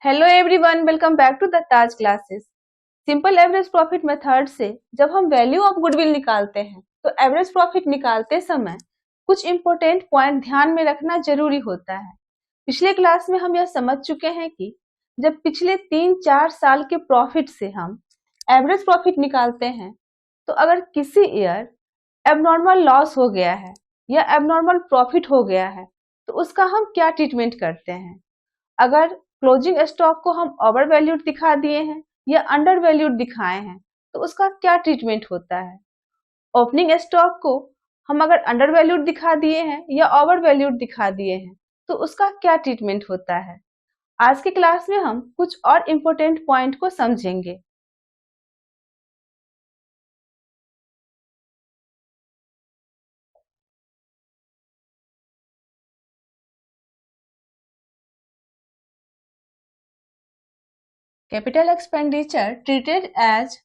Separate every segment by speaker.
Speaker 1: Hello everyone, welcome back to the Taj classes. Simple average profit method से जब हम value of goodwill निकालते हैं तो एवरेज प्रॉफिट निकालते समय कुछ इंपॉर्टेंट पॉइंट ध्यान में रखना जरूरी होता है। पिछले क्लास में हम यह समझ चुके हैं कि जब पिछले 3-4 साल के प्रॉफिट से हम एवरेज प्रॉफिट निकालते हैं तो अगर किसी ईयर एबनॉर्मल लॉस हो गया है या एबनॉर्मल प्रॉफिट हो गया है तो उसका हम क्या ट्रीटमेंट करते हैं। अगर क्लोजिंग स्टॉक को हम ओवर वैल्यूड दिखा दिए हैं या अंडर वैल्यूड दिखाए हैं तो उसका क्या ट्रीटमेंट होता है। ओपनिंग स्टॉक को हम अगर अंडर वैल्यूड दिखा दिए हैं या ओवर वैल्यूड दिखा दिए हैं तो उसका क्या ट्रीटमेंट होता है। आज के क्लास में हम कुछ और इम्पोर्टेंट पॉइंट को समझेंगे। Capital expenditure treated as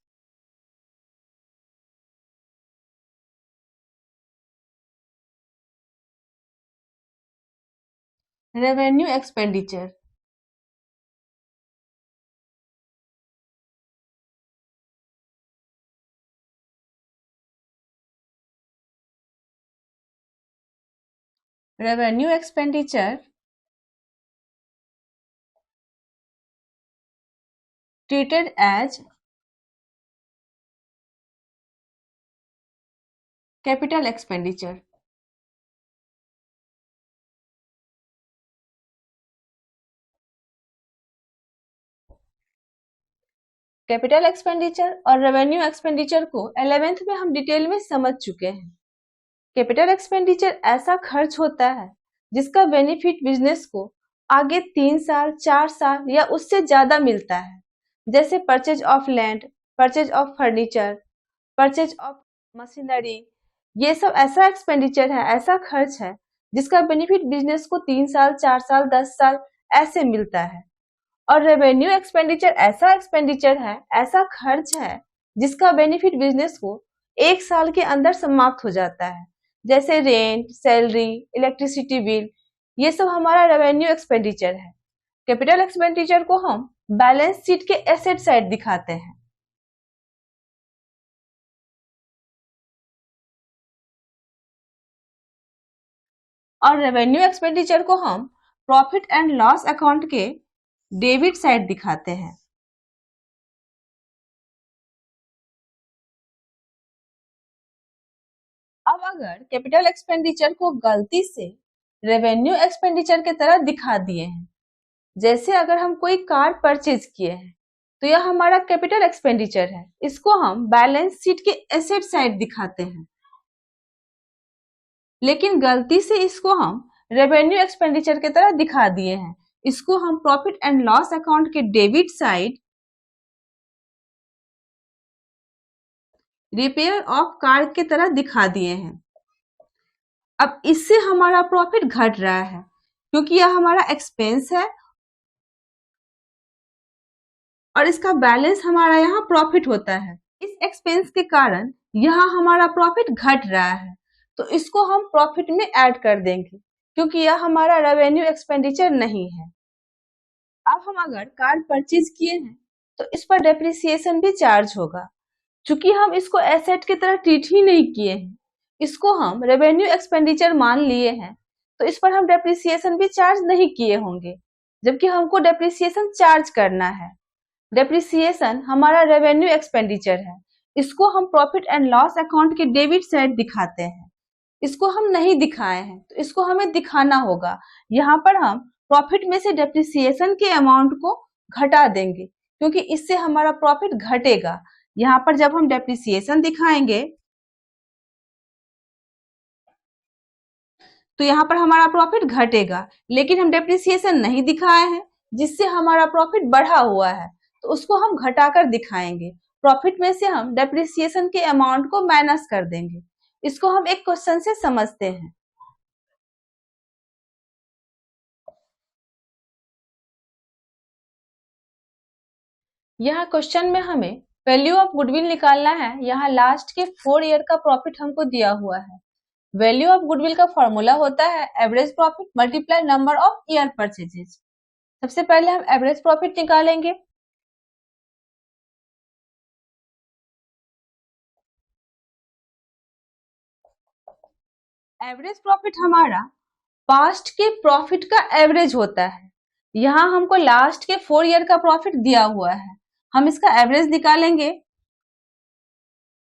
Speaker 1: revenue expenditure. Revenue expenditure treated as capital expenditure। Capital expenditure और रेवेन्यू एक्सपेंडिचर को 11th में हम डिटेल में समझ चुके हैं। कैपिटल एक्सपेंडिचर ऐसा खर्च होता है जिसका बेनिफिट बिजनेस को आगे 3 साल 4 साल या उससे ज्यादा मिलता है, जैसे purchase of land, purchase of furniture, purchase of machinery. ये सब ऐसा एक्सपेंडिचर है, ऐसा खर्च है जिसका बेनिफिट बिजनेस को 3 साल 4 साल 10 साल ऐसे मिलता है। और रेवेन्यू एक्सपेंडिचर ऐसा एक्सपेंडिचर है, ऐसा खर्च है जिसका बेनिफिट बिजनेस को 1 साल के अंदर समाप्त हो जाता है, जैसे रेंट, सैलरी, इलेक्ट्रिसिटी बिल। ये सब हमारा रेवेन्यू एक्सपेंडिचर है। कैपिटल एक्सपेंडिचर को हम बैलेंस शीट के एसेट साइड दिखाते हैं। और रेवेन्यू एक्सपेंडिचर को हम प्रॉफिट एंड लॉस अकाउंट के डेबिट साइड दिखाते हैं। अब अगर कैपिटल एक्सपेंडिचर को गलती से रेवेन्यू एक्सपेंडिचर के तरह दिखा दिए हैं, जैसे अगर हम कोई कार परचेज किए हैं तो यह हमारा कैपिटल एक्सपेंडिचर है, इसको हम बैलेंस शीट के एसेट साइड दिखाते हैं। लेकिन गलती से इसको हम रेवेन्यू एक्सपेंडिचर के तरह दिखा दिए हैं, इसको हम प्रॉफिट एंड लॉस अकाउंट के debit side repair of car के तरह दिखा दिए हैं। अब इससे हमारा प्रॉफिट घट रहा है क्योंकि यह हमारा एक्सपेंस है और इसका बैलेंस हमारा यहाँ प्रॉफिट होता है। इस एक्सपेंस के कारण यहाँ हमारा प्रॉफिट घट रहा है, तो इसको हम प्रॉफिट में ऐड कर देंगे क्योंकि यह हमारा रेवेन्यू एक्सपेंडिचर नहीं है। अब हम अगर कार परचेज किए हैं तो इस पर डेप्रिसिएशन भी चार्ज होगा। चूंकि हम इसको एसेट की तरह ट्रीट ही नहीं किए हैं, इसको हम रेवेन्यू एक्सपेंडिचर मान लिए हैं, तो इस पर हम डेप्रिसिएशन भी चार्ज नहीं किए होंगे, जबकि हमको डेप्रिसिएशन चार्ज करना है। डेप्रिसिएशन हमारा रेवेन्यू एक्सपेंडिचर है, इसको हम प्रॉफिट एंड लॉस अकाउंट के डेबिट साइड दिखाते हैं। इसको हम नहीं दिखाए हैं तो इसको हमें दिखाना होगा। यहाँ पर हम प्रॉफिट में से डेप्रिसिएशन के अमाउंट को घटा देंगे क्योंकि इससे हमारा प्रॉफिट घटेगा। यहाँ पर जब हम डेप्रिसिएशन दिखाएंगे तो यहाँ पर हमारा प्रॉफिट घटेगा, लेकिन हम डेप्रिसिएशन नहीं दिखाए हैं जिससे हमारा प्रॉफिट बढ़ा हुआ है, तो उसको हम घटाकर दिखाएंगे। प्रॉफिट में से हम डेप्रिसिएशन के अमाउंट को माइनस कर देंगे। इसको हम एक क्वेश्चन से समझते हैं। यहाँ क्वेश्चन में हमें वैल्यू ऑफ गुडविल निकालना है। यहाँ लास्ट के 4 ईयर का प्रॉफिट हमको दिया हुआ है। वैल्यू ऑफ गुडविल का फॉर्मूला होता है average profit multiply number of year purchases. सबसे पहले हम एवरेज प्रॉफिट निकालेंगे। एवरेज प्रॉफिट हमारा पास्ट के प्रॉफिट का एवरेज होता है। यहाँ हमको लास्ट के 4 ईयर का प्रॉफिट दिया हुआ है, हम इसका एवरेज निकालेंगे।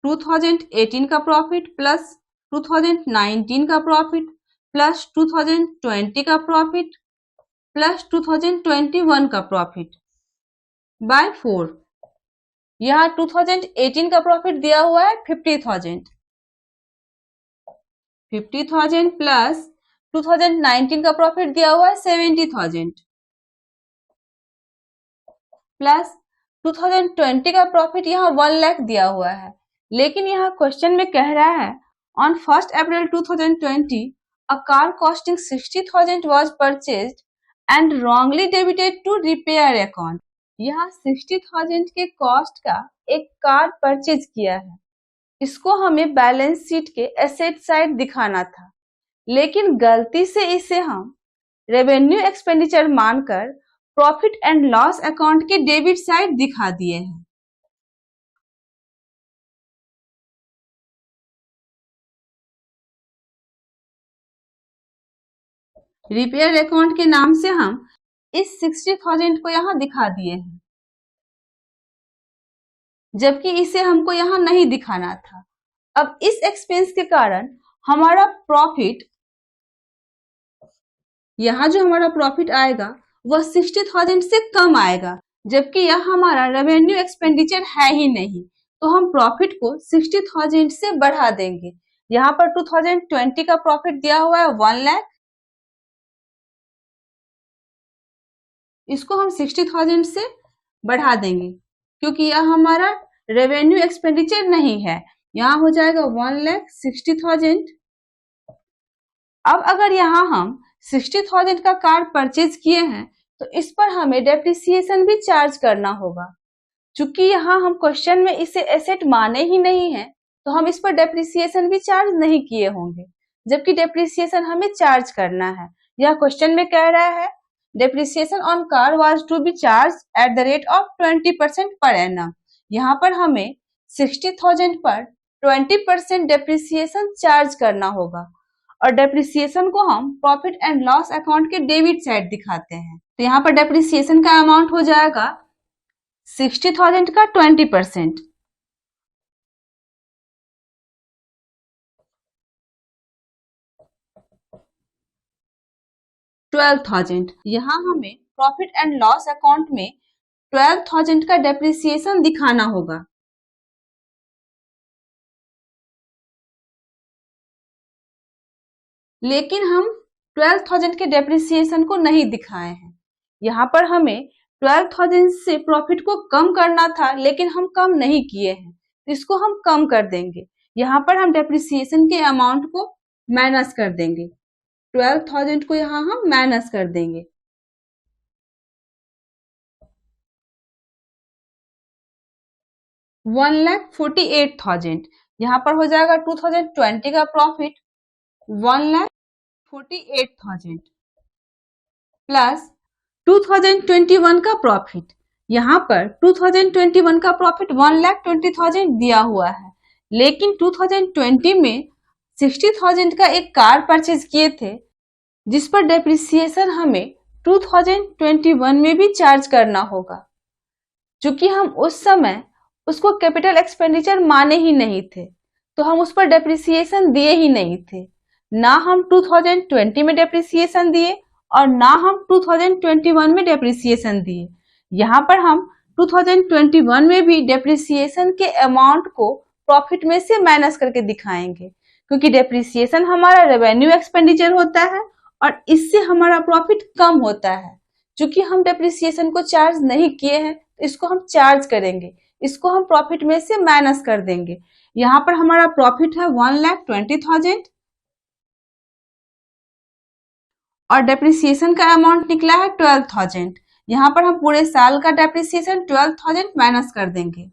Speaker 1: 2018 का प्रॉफिट प्लस 2019 का प्रॉफिट प्लस 2020 का प्रॉफिट प्लस 2021 का प्रॉफिट बाय 4। यहाँ 2018 का प्रॉफिट दिया हुआ है 50,000 प्लस 2019 का प्रॉफिट दिया हुआ है 70,000 प्लस 2020 का प्रॉफिट यहाँ 1 लाख दिया हुआ है। लेकिन यहाँ क्वेश्चन में कह रहा है on 1 April 2020 a car costing 60,000 was purchased and wrongly debited to repair account। यहाँ 60,000 के कॉस्ट का एक कार परचेज किया है, इसको हमें बैलेंस शीट के एसेट साइड दिखाना था, लेकिन गलती से इसे हम रेवेन्यू एक्सपेंडिचर मानकर प्रॉफिट एंड लॉस अकाउंट के डेबिट साइड दिखा दिए हैं। रिपेयर अकाउंट के नाम से हम इस 60,000 को यहाँ दिखा दिए हैं, जबकि इसे हमको यहाँ नहीं दिखाना था। अब इस एक्सपेंस के कारण हमारा प्रॉफिट, यहाँ जो हमारा प्रॉफिट आएगा वह 60,000 से कम आएगा, जबकि यह हमारा रेवेन्यू एक्सपेंडिचर है ही नहीं, तो हम प्रॉफिट को 60,000 से बढ़ा देंगे। यहाँ पर 2020 का प्रॉफिट दिया हुआ है 1 लाख, इसको हम 60,000 से बढ़ा देंगे क्योंकि यह हमारा रेवेन्यू एक्सपेंडिचर नहीं है। यहाँ हो जाएगा 1,60,000। अब अगर यहाँ हम 60,000 का कार परचेज किए हैं तो इस पर हमें डेप्रिसिएशन भी चार्ज करना होगा। चूंकि यहाँ हम क्वेश्चन में इसे एसेट माने ही नहीं है, तो हम इस पर डेप्रिसिएशन भी चार्ज नहीं किए होंगे, जबकि डेप्रिसिएशन हमें चार्ज करना है। यह क्वेश्चन में कह रहा है depreciation on car was to be charged at the rate of 20% per annum. यहाँ पर हमें 60,000 पर 20% डेप्रिसिएशन चार्ज करना होगा, और डेप्रिसिएशन को हम प्रॉफिट एंड लॉस अकाउंट के डेबिट साइड दिखाते हैं। तो यहाँ पर डेप्रिसिएशन का अमाउंट हो जाएगा 60,000 का 20%, 12,000। यहाँ हमें प्रॉफिट एंड लॉस अकाउंट में 12,000 का डेप्रिसिएशन दिखाना होगा। लेकिन हम 12,000 के डेप्रिसिएशन को नहीं दिखाए हैं। यहाँ पर हमें 12,000 से प्रॉफिट को कम करना था, लेकिन हम कम नहीं किए हैं, तो इसको हम कम कर देंगे। यहाँ पर हम डेप्रिसिएशन के अमाउंट को माइनस कर देंगे, 12,000 को यहाँ हम माइनस कर देंगे। वन लाख 48,000। यहाँ पर हो जाएगा 2020 का प्रॉफिट 1,48,000 प्लस 2021 का प्रॉफिट। यहाँ पर 2021 का प्रॉफिट 1,20,000 दिया हुआ है, लेकिन 2020 में 60,000 का एक कार परचेज किए थे, जिस पर डेप्रिसिएशन हमें 2021 में भी चार्ज करना होगा। क्योंकि हम उस समय उसको कैपिटल एक्सपेंडिचर माने ही नहीं थे, तो हम उस पर डेप्रिसिएशन दिए ही नहीं थे। ना हम 2020 में डेप्रिसिएशन दिए और ना हम 2021 में डेप्रिसिएशन दिए। यहाँ पर हम 2021 में भी डेप्रिसिएशन के अमाउंट को प्रॉफिट में से माइनस करके दिखाएंगे, क्योंकि डेप्रिसिएशन हमारा रेवेन्यू एक्सपेंडिचर होता है और इससे हमारा प्रॉफिट कम होता है। क्योंकि हम डेप्रिसिएशन को चार्ज नहीं किए हैं, तो इसको हम चार्ज करेंगे, इसको हम प्रॉफिट में से माइनस कर देंगे। यहाँ पर हमारा प्रॉफिट है 1,20,000 और डेप्रिसिएशन का अमाउंट निकला है 12,000। यहाँ पर हम पूरे साल का डेप्रिसिएशन 12,000 माइनस कर देंगे।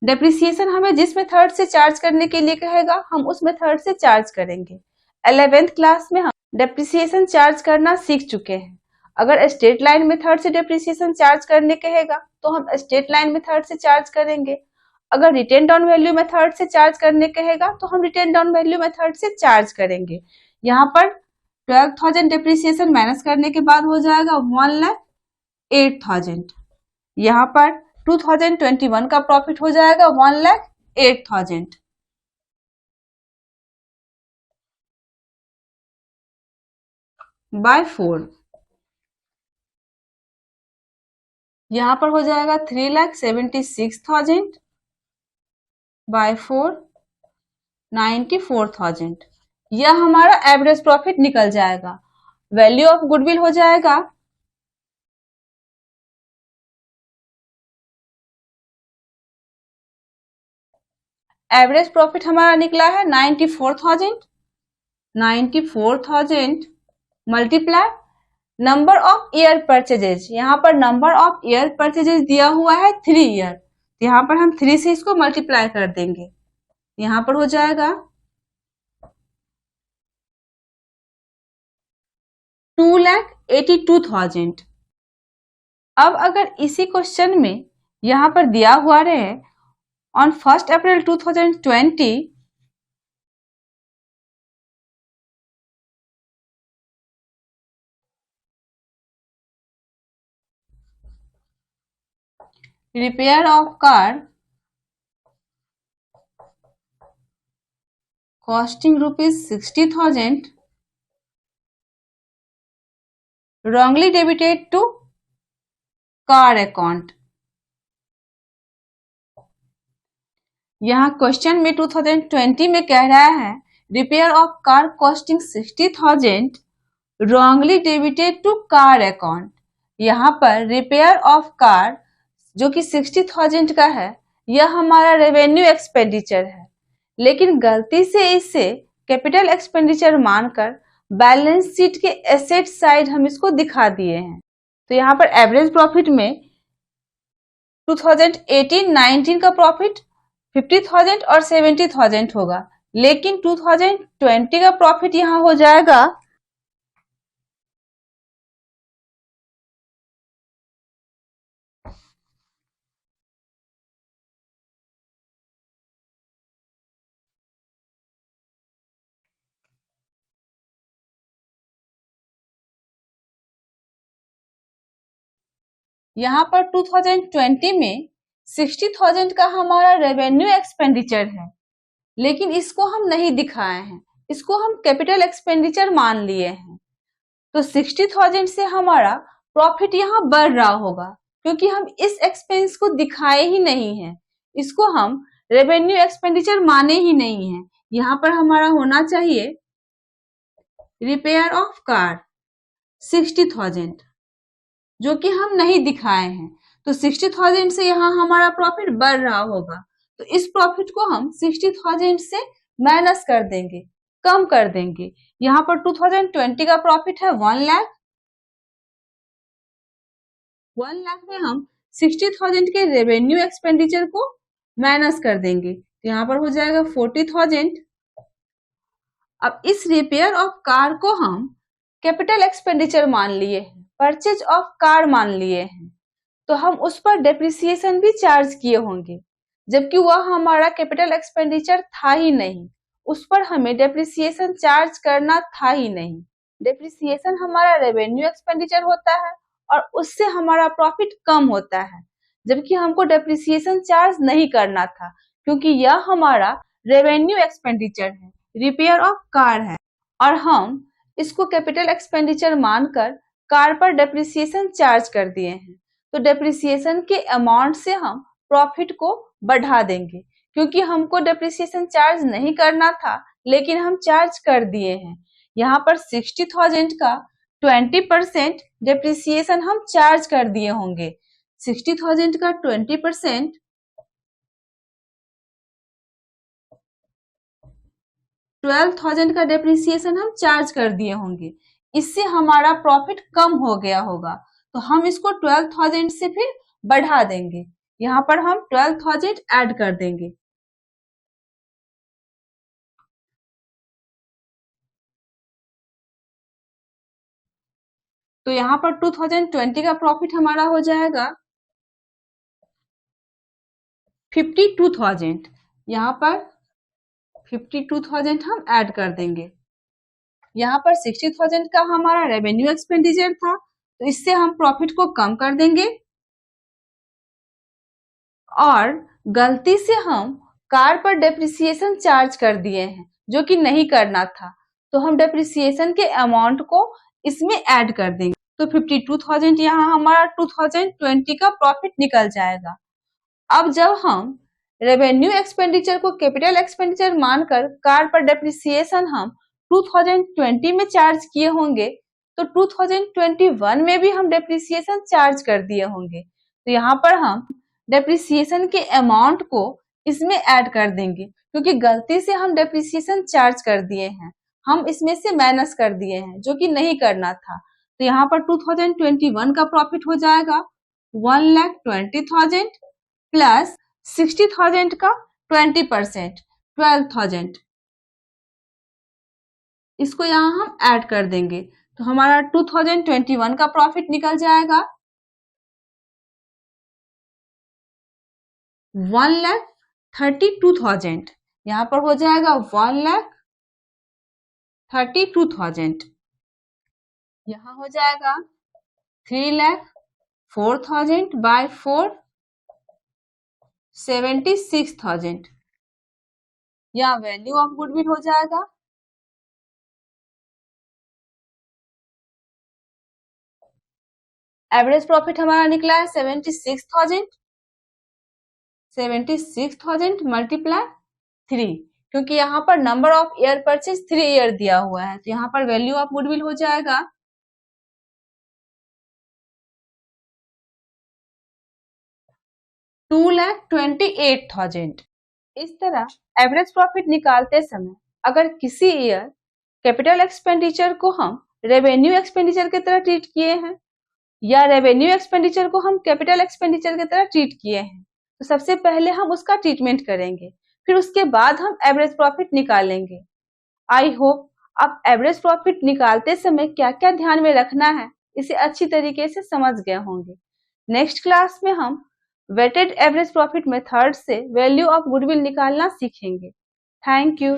Speaker 1: डेप्रिसिएशन हमें जिस मेथड से चार्ज करने के लिए कहेगा, हम उस मेथड से चार्ज करेंगे। 11th क्लास में हम डेप्रिसिएशन चार्ज करना सीख चुके हैं। अगर स्ट्रेट लाइन मेथड से डेप्रिसिएशन चार्ज करने कहेगा तो हम स्ट्रेट लाइन मेथड से चार्ज करेंगे। अगर रिटेन डाउन वैल्यू मेथड से चार्ज करने कहेगा तो हम रिटेन डाउन वैल्यू मेथड से चार्ज करेंगे। यहाँ पर 12,000 डेप्रिसिएशन माइनस करने के बाद हो जाएगा 1,08,000। यहाँ पर 2021 का प्रॉफिट हो जाएगा 1,08,000 बाय 4। यहाँ पर हो जाएगा 3,76,000 बाय 4, 94,000। यह हमारा एवरेज प्रॉफिट निकल जाएगा। वैल्यू ऑफ गुडविल हो जाएगा एवरेज प्रॉफिट हमारा निकला है 94,000। 94,000 multiply number of year purchases. यहाँ पर नंबर ऑफ ईयर परचेजेज दिया हुआ है 3 ईयर, यहाँ पर हम 3 से इसको मल्टीप्लाई कर देंगे। यहाँ पर हो जाएगा 2,82,000। अब अगर इसी क्वेश्चन में यहाँ पर दिया हुआ रहे on 1 April 2020 repair of car costing rupees 60,000 wrongly debited to car account। यहाँ क्वेश्चन में 2020 में कह रहा है repair of car costing 60,000 wrongly debited to car account. यहाँ पर रिपेयर ऑफ कार जो कि 60,000 का है यह हमारा रेवेन्यू एक्सपेंडिचर है, लेकिन गलती से इसे कैपिटल एक्सपेंडिचर मानकर बैलेंस शीट के एसेट साइड हम इसको दिखा दिए हैं। तो यहाँ पर एवरेज प्रॉफिट में 2018-19 का प्रॉफिट 50,000 और 70,000 होगा, लेकिन 2020 का प्रॉफिट यहाँ हो जाएगा यहाँ पर 2020 में 60,000 का हमारा रेवेन्यू एक्सपेंडिचर है, लेकिन इसको हम नहीं दिखाए हैं, इसको हम कैपिटल एक्सपेंडिचर मान लिए हैं। तो 60,000 से हमारा प्रॉफिट यहाँ बढ़ रहा होगा, क्योंकि हम इस एक्सपेंस को दिखाए ही नहीं है, इसको हम रेवेन्यू एक्सपेंडिचर माने ही नहीं है। यहाँ पर हमारा होना चाहिए रिपेयर ऑफ कार 60,000, जो कि हम नहीं दिखाए हैं। तो 60,000 से यहाँ हमारा प्रॉफिट बढ़ रहा होगा, तो इस प्रॉफिट को हम 60,000 से माइनस कर देंगे, कम कर देंगे। यहाँ पर 2020 का प्रॉफिट है 1 लाख। 1 लाख में हम 60,000 के रेवेन्यू एक्सपेंडिचर को माइनस कर देंगे, तो यहाँ पर हो जाएगा 40,000। अब इस रिपेयर ऑफ कार को हम कैपिटल एक्सपेंडिचर मान लिए हैं, परचेज ऑफ कार मान लिए हैं, तो हम उस पर डेप्रिसिएशन भी चार्ज किए होंगे, जबकि वह हमारा कैपिटल एक्सपेंडिचर था ही नहीं, उस पर हमें डेप्रिसिएशन चार्ज करना था ही नहीं। डेप्रिसिएशन हमारा रेवेन्यू एक्सपेंडिचर होता है और उससे हमारा प्रॉफिट कम होता है, जबकि हमको डेप्रिसिएशन चार्ज नहीं करना था, क्योंकि यह हमारा रेवेन्यू एक्सपेंडिचर है, रिपेयर ऑफ कार है, और हम इसको कैपिटल एक्सपेंडिचर मानकर कार पर डेप्रिसिएशन चार्ज कर दिए हैं। तो डेप्रिसिएशन के अमाउंट से हम प्रॉफिट को बढ़ा देंगे, क्योंकि हमको डेप्रिसिएशन चार्ज नहीं करना था, लेकिन हम चार्ज कर दिए हैं। यहाँ पर 60,000 का 20% डेप्रिसिएशन हम चार्ज कर दिए होंगे। 60,000 का 20% 12,000 का डेप्रिसिएशन हम चार्ज कर दिए होंगे, इससे हमारा प्रॉफिट कम हो गया होगा, तो हम इसको 12,000 से फिर बढ़ा देंगे। यहाँ पर हम 12,000 ऐड कर देंगे। तो यहाँ पर 2020 का प्रॉफिट हमारा हो जाएगा 52,000। यहाँ पर 52,000 हम ऐड कर देंगे। यहाँ पर 60,000 का हमारा रेवेन्यू एक्सपेंडिचर था, तो इससे हम प्रॉफिट को कम कर देंगे। और गलती से हम कार पर डेप्रिसिएशन चार्ज कर दिए हैं, जो कि नहीं करना था, तो हम डेप्रिसिएशन के अमाउंट को इसमें ऐड कर देंगे। तो 52,000 यहाँ हमारा 2020 का प्रॉफिट निकल जाएगा। अब जब हम रेवेन्यू एक्सपेंडिचर को कैपिटल एक्सपेंडिचर मानकर कार पर डेप्रिसिएशन हम 2020 में चार्ज किए होंगे, तो 2021 में भी हम डेप्रिसिएशन चार्ज कर दिए होंगे। तो यहाँ पर हम डेप्रिसिएशन के अमाउंट को इसमें ऐड कर देंगे, क्योंकि गलती से हम डेप्रिसिएशन चार्ज कर दिए हैं, हम इसमें से माइनस कर दिए हैं, जो कि नहीं करना था। तो यहाँ पर 2021 का प्रॉफिट हो जाएगा 1,20,000 प्लस 60,000 का 20% 12,000, इसको यहाँ हम ऐड कर देंगे। तो हमारा 2021 का प्रॉफिट निकल जाएगा 1,32,000। यहाँ पर हो जाएगा 1,32,000। यहाँ हो जाएगा 3,04,000 बाय 4 76,000। यहाँ वैल्यू ऑफ गुडविल हो जाएगा एवरेज प्रॉफिट हमारा निकला है 76,000। 76,000 मल्टीप्लाई 3, क्योंकि यहाँ पर number of year purchase 3 year दिया हुआ है, तो यहाँ पर वैल्यू ऑफ गुडविल हो जाएगा 2,28,000। इस तरह एवरेज प्रॉफिट निकालते समय अगर किसी ईयर कैपिटल एक्सपेंडिचर को हम रेवेन्यू एक्सपेंडिचर की तरह ट्रीट किए हैं, या रेवेन्यू एक्सपेंडिचर को हम कैपिटल एक्सपेंडिचर की तरह ट्रीट किए हैं, तो सबसे पहले हम उसका ट्रीटमेंट करेंगे, फिर उसके बाद हम एवरेज प्रॉफिट निकालेंगे। आई होप आप एवरेज प्रॉफिट निकालते समय क्या क्या ध्यान में रखना है इसे अच्छी तरीके से समझ गए होंगे। नेक्स्ट क्लास में हम वेटेड एवरेज प्रॉफिट मेथड से वैल्यू ऑफ गुडविल निकालना सीखेंगे। Thank you.